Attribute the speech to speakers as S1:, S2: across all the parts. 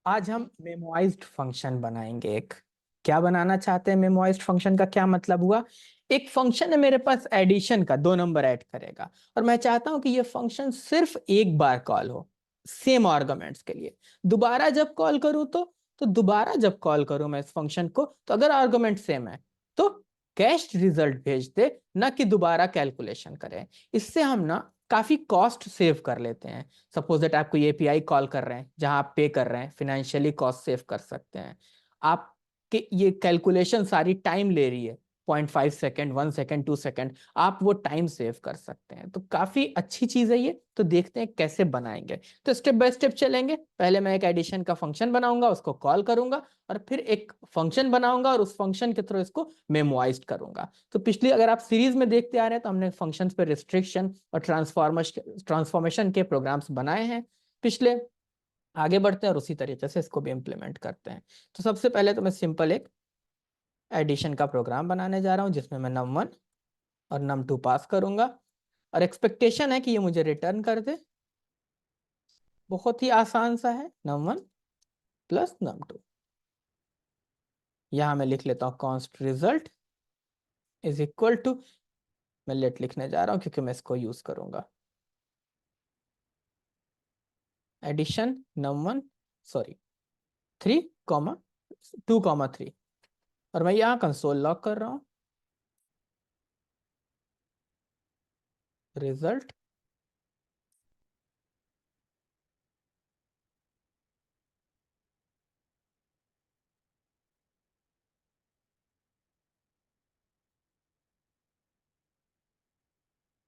S1: आज हम मेमोइज्ड फंक्शन बनाएंगे। एक क्या बनाना चाहते हैं? मेमोइज्ड फंक्शन का क्या मतलब हुआ? एक फंक्शन है मेरे पास एडिशन का, 2 नंबर ऐड करेगा, और मैं चाहता हूं कि ये फंक्शन सिर्फ एक बार कॉल हो सेम आर्गुमेंट्स के लिए। दोबारा जब कॉल करूं तो दोबारा जब कॉल करूं मैं इस फंक्शन को, तो अगर आर्गुमेंट सेम है तो कैश्ड रिजल्ट भेज दे, ना कि दोबारा कैलकुलेशन करें। इससे हम ना काफी कॉस्ट सेव कर लेते हैं। सपोज दैट आप कोई एपीआई कॉल कर रहे हैं जहां आप पे कर रहे हैं, फिनेंशियली कॉस्ट सेव कर सकते हैं। आपके ये कैलकुलेशन सारी टाइम ले रही है, 0.5 सेकेंड, 1 सेकेंड, 2 सेकेंड, आप वो टाइम सेव कर सकते हैं। तो काफी अच्छी चीज है ये। तो देखते हैं कैसे बनाएंगे। तो स्टेप बाय स्टेप चलेंगे। पहले मैं एक एडिशन का फंक्शन बनाऊंगा, उसको कॉल करूंगा, और फिर एक फंक्शन बनाऊंगा और उस फंक्शन के थ्रू इसको मेमोइज्ड करूंगा। तो पिछली अगर आप सीरीज में देखते आ रहे हैं तो हमने फंक्शंस पे रिस्ट्रिक्शन और ट्रांसफॉर्मेशन के प्रोग्राम्स बनाए हैं पिछले। आगे बढ़ते हैं और उसी तरीके से इसको भी इम्प्लीमेंट करते हैं। तो सबसे पहले तो मैं सिंपल एक एडिशन का प्रोग्राम बनाने जा रहा हूं जिसमें मैं num1 और num2 पास करूंगा, और एक्सपेक्टेशन है कि ये मुझे रिटर्न कर दे। बहुत ही आसान सा है, num1 प्लस num2। यहां मैं लिख लेता हूं const result is equal to, मैं लेट लिखने जा रहा हूं क्योंकि मैं इसको यूज करूंगा, एडिशन num1, सॉरी 3, 2, 3, और मैं यहाँ कंसोल लॉग कर रहा हूँ। Result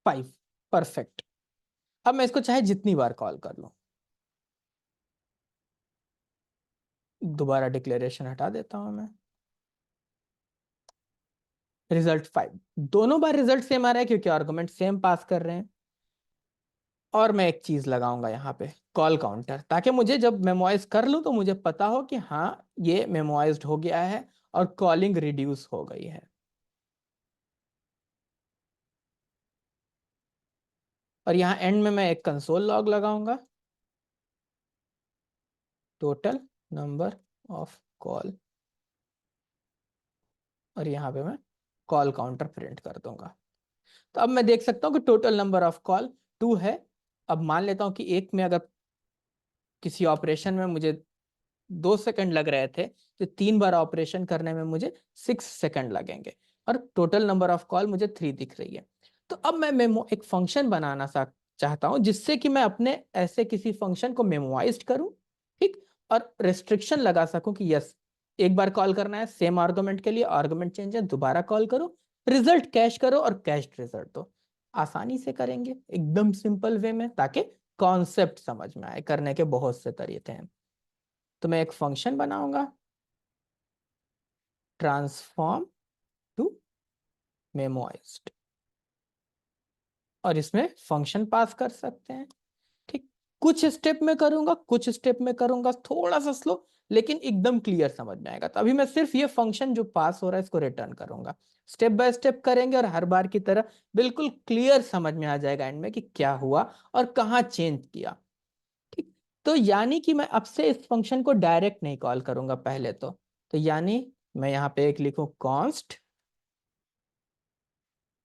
S1: five, perfect. अब मैं इसको चाहे जितनी बार कॉल कर लूं, दोबारा डिक्लेरेशन हटा देता हूं मैं। रिजल्ट 5, दोनों बार रिजल्ट सेम आ रहा है क्योंकि आर्गुमेंट सेम पास कर रहे हैं। और मैं एक चीज लगाऊंगा यहाँ पे, कॉल काउंटर, ताकि मुझे जब मेमोइज कर लूं तो मुझे पता हो कि हाँ ये मेमोइज्ड हो गया है और कॉलिंग रिड्यूस हो गई है। और यहाँ एंड में मैं एक कंसोल लॉग लगाऊंगा, टोटल नंबर ऑफ कॉल, और यहाँ पे मैं कॉल काउंटर प्रिंट कर दूंगा। तो अब मैं देख सकता हूँ कि टोटल नंबर ऑफ कॉल 2 है। अब मान लेता हूँ कि एक में अगर किसी ऑपरेशन में मुझे 2 सेकंड लग रहे थे, तो 3 बार ऑपरेशन करने में मुझे 6 सेकंड लगेंगे, और टोटल नंबर ऑफ कॉल मुझे 3 दिख रही है। तो अब मैं मेमो एक फंक्शन बनाना चाहता हूं जिससे कि मैं अपने ऐसे किसी फंक्शन को मेमोइज्ड करूं, ठीक, और रिस्ट्रिक्शन लगा सकूं कि यस, एक बार कॉल करना है सेम आर्गुमेंट के लिए, आर्गुमेंट चेंज है, दोबारा कॉल करो, रिजल्ट कैश करो और कैश रिजल्ट दो। आसानी से करेंगे एकदम सिंपल वे में, ताकि कॉन्सेप्ट समझ में आए। करने के बहुत से तरीके हैं। तो मैं एक फंक्शन बनाऊंगा, ट्रांसफॉर्म टू मेमोइज्ड, और इसमें फंक्शन पास कर सकते हैं, ठीक। कुछ स्टेप में करूंगा, कुछ स्टेप में करूंगा थोड़ा सा स्लो, लेकिन एकदम क्लियर समझ में आएगा। तो अभी मैं सिर्फ ये फंक्शन जो पास हो रहा है इसको रिटर्न करूंगा। स्टेप बाय स्टेप करेंगे और हर बार की तरह बिल्कुल क्लियर समझ में आ जाएगा एंड में कि क्या हुआ और कहाँ चेंज किया, ठीक। तो यानी कि मैं अब से इस फंक्शन को डायरेक्ट नहीं कॉल करूंगा पहले तो यानी मैं यहाँ पे एक लिखूं कॉन्स्ट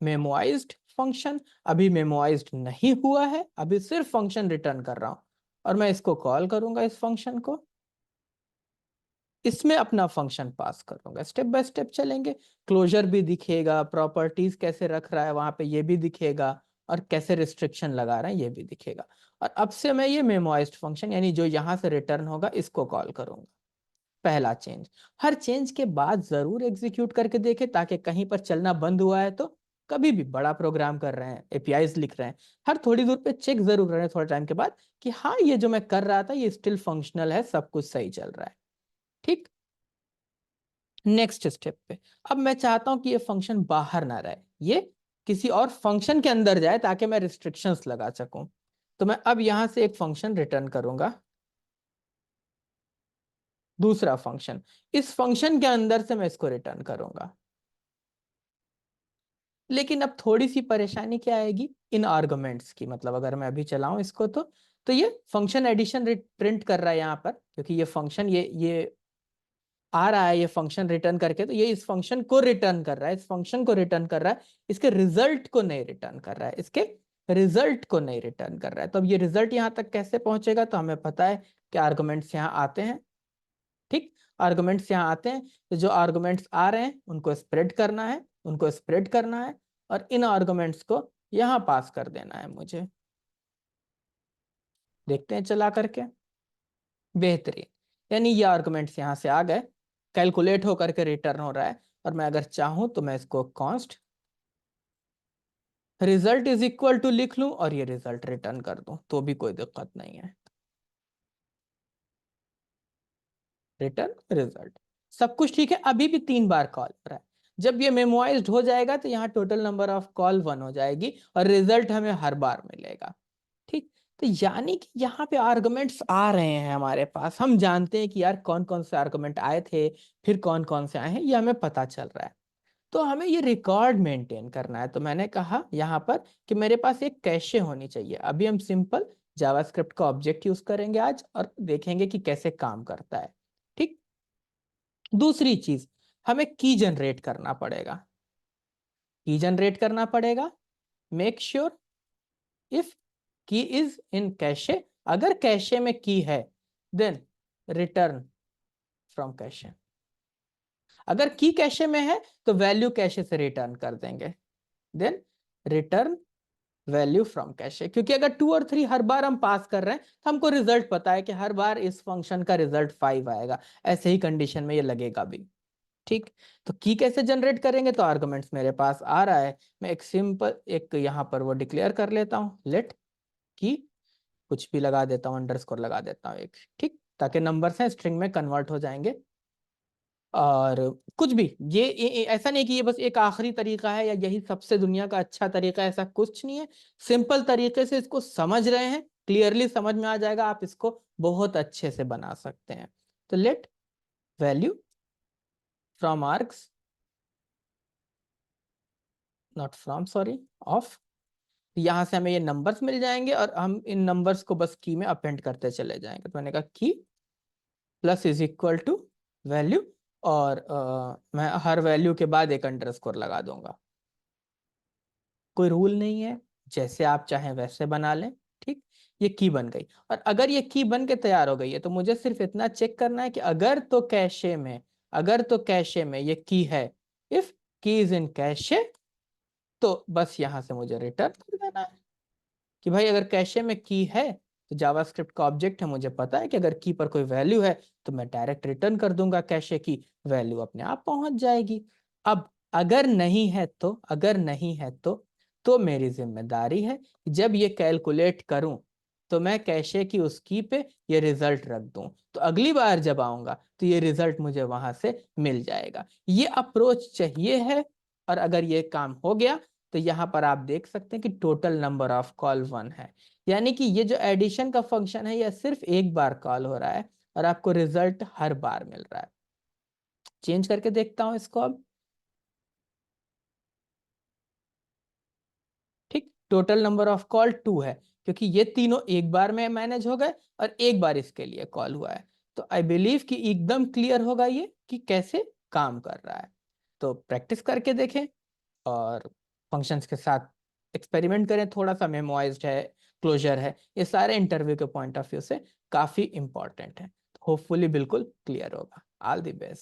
S1: मेमोइज्ड फंक्शन। अभी मेमोइज्ड नहीं हुआ है, अभी सिर्फ फंक्शन रिटर्न कर रहा हूं, और मैं इसको कॉल करूंगा इस फंक्शन को, इसमें अपना फंक्शन पास करूंगा। स्टेप बाय स्टेप चलेंगे। क्लोजर भी दिखेगा, प्रॉपर्टीज कैसे रख रहा है वहां पे ये भी दिखेगा, और कैसे रिस्ट्रिक्शन लगा रहा है ये भी दिखेगा। और अब से मैं ये मेमोइज्ड फंक्शन यानी जो यहां से रिटर्न होगा इसको कॉल करूंगा। पहला चेंज, हर चेंज के बाद जरूर एग्जीक्यूट करके देखें, ताकि कहीं पर चलना बंद हुआ है तो, कभी भी बड़ा प्रोग्राम कर रहे हैं, एपीआईज लिख रहे हैं, हर थोड़ी दूर पे चेक जरूर करें थोड़ा टाइम के बाद कि हाँ ये जो मैं कर रहा था ये स्टिल फंक्शनल है, सब कुछ सही चल रहा है, ठीक। नेक्स्ट स्टेप पे, अब मैं चाहता हूं कि ये फंक्शन बाहर ना रहे, ये किसी और फंक्शन के अंदर जाए ताकि मैं रिस्ट्रिक्शंस लगा सकूं। तो मैं अब यहां से एक फंक्शन रिटर्न करूंगा, दूसरा फंक्शन, इस फंक्शन के अंदर से मैं इसको रिटर्न करूंगा। लेकिन अब थोड़ी सी परेशानी क्या आएगी इन आर्गुमेंट्स की, मतलब अगर मैं अभी चलाऊं इसको तो तो ये फंक्शन एडिशन प्रिंट कर रहा है यहाँ पर, क्योंकि ये फंक्शन ये आ रहा है, ये फंक्शन रिटर्न करके, तो ये इस फंक्शन को रिटर्न कर रहा है, इस फंक्शन को रिटर्न कर रहा है, इसके रिजल्ट को नहीं रिटर्न कर रहा है, इसके रिजल्ट को नहीं रिटर्न कर रहा है। तो अब ये रिजल्ट यहाँ तक कैसे पहुंचेगा, तो हमें पता है कि आर्गुमेंट्स यहाँ आते हैं, ठीक, आर्गुमेंट्स यहाँ आते हैं, तो जो आर्गुमेंट्स आ रहे हैं उनको स्प्रेड करना है, उनको स्प्रेड करना है, और इन आर्गुमेंट्स को यहाँ पास कर देना है मुझे। देखते हैं चला करके, बेहतरीन। यानी ये आर्गुमेंट्स यहाँ से आ गए, कैलकुलेट होकर के रिटर्न हो रहा है, और मैं अगर चाहूं तो मैं इसको const result is equal to लिख लूं और ये रिजल्ट रिटर्न कर दूं, तो भी कोई दिक्कत नहीं है। रिटर्न रिजल्ट, सब कुछ ठीक है, अभी भी 3 बार कॉल हो रहा है। जब ये मेमोराइज्ड हो जाएगा तो यहाँ टोटल नंबर ऑफ कॉल 1 हो जाएगी और रिजल्ट हमें हर बार मिलेगा, ठीक। तो यानी कि यहाँ पे आर्गुमेंट्स आ रहे हैं हमारे पास, हम जानते हैं कि यार कौन कौन से आर्गुमेंट आए थे, फिर कौन कौन से आए हैं, ये हमें पता चल रहा है। तो हमें ये रिकॉर्ड मेंटेन करना है, तो मैंने कहा यहाँ पर कि मेरे पास एक कैशे होनी चाहिए। अभी हम सिंपल जावास्क्रिप्ट का ऑब्जेक्ट यूज करेंगे आज, और देखेंगे कि कैसे काम करता है, ठीक। दूसरी चीज, हमें की जनरेट करना पड़ेगा, की जनरेट करना पड़ेगा। मेक श्योर इफ की इज इन कैशे, अगर कैशे में की है देन रिटर्न फ्रॉम कैशे, अगर की कैशे में है तो वैल्यू कैशे से रिटर्न कर देंगे, then return value from cache. क्योंकि अगर 2 और 3 हर बार हम पास कर रहे हैं तो हमको रिजल्ट पता है कि हर बार इस फंक्शन का रिजल्ट 5 आएगा, ऐसे ही कंडीशन में ये लगेगा भी, ठीक। तो की कैसे जनरेट करेंगे, तो आर्गुमेंट्स मेरे पास आ रहा है, मैं एक सिंपल एक यहाँ पर वो डिक्लेयर कर लेता हूँ, लेट की, कुछ भी लगा देता हूँ, अंडरस्कोर लगा देता हूँ एक, ठीक, ताकि नंबर्स हैं स्ट्रिंग में कन्वर्ट हो जाएंगे। और कुछ भी ऐसा नहीं कि ये बस एक आखिरी तरीका है या यही सबसे दुनिया का अच्छा तरीका है, ऐसा कुछ नहीं है। सिंपल तरीके से इसको समझ रहे हैं, क्लियरली समझ में आ जाएगा, आप इसको बहुत अच्छे से बना सकते हैं। तो let value from args, not from, sorry, of, यहां से हमें ये नंबर्स मिल जाएंगे और हम इन नंबर्स को बस की में अपेंड करते चले जाएंगे। तो मैंने कहा की plus is equal to value, और मैं हर वैल्यू के बाद एक अंडरस्कोर लगा दूंगा। कोई रूल नहीं है, जैसे आप चाहें वैसे बना लें, ठीक। ये की बन गई, और अगर ये की बन के तैयार हो गई है तो मुझे सिर्फ इतना चेक करना है कि अगर तो कैशे में, अगर तो कैशे में ये की है, इफ की इज इन कैशे, तो बस यहां से मुझे रिटर्न कर देना है कि भाई अगर कैशे में की है तो जावास्क्रिप्ट का ऑब्जेक्ट है, मुझे पता है कि अगर की पर कोई वैल्यू है तो मैं डायरेक्ट रिटर्न कर दूंगा, कैशे की वैल्यू अपने आप पहुंच जाएगी। अब अगर नहीं है तो, अगर नहीं है तो मेरी जिम्मेदारी है कि जब ये कैलकुलेट करूं तो मैं कैशे की उस की पे ये रिजल्ट रख दूं, तो अगली बार जब आऊंगा तो ये रिजल्ट मुझे वहां से मिल जाएगा। ये अप्रोच चाहिए है, और अगर ये काम हो गया तो यहाँ पर आप देख सकते हैं कि टोटल नंबर ऑफ कॉल 1 है। यानी कि ये जो एडिशन का फंक्शन है, यह सिर्फ एक बार कॉल हो रहा है और आपको रिजल्ट हर बार मिल रहा है। चेंज करके देखता हूं इसको अब, ठीक। टोटल नंबर ऑफ कॉल 2 है, क्योंकि ये तीनों एक बार में मैनेज हो गए और एक बार इसके लिए कॉल हुआ है। तो आई बिलीव कि एकदम क्लियर होगा ये कि कैसे काम कर रहा है। तो प्रैक्टिस करके देखें और फंक्शंस के साथ एक्सपेरिमेंट करें, थोड़ा सा मेमोराइज्ड है, क्लोजर है, ये सारे इंटरव्यू के पॉइंट ऑफ व्यू से काफी इंपॉर्टेंट है। होपफुली बिल्कुल क्लियर होगा। All the best.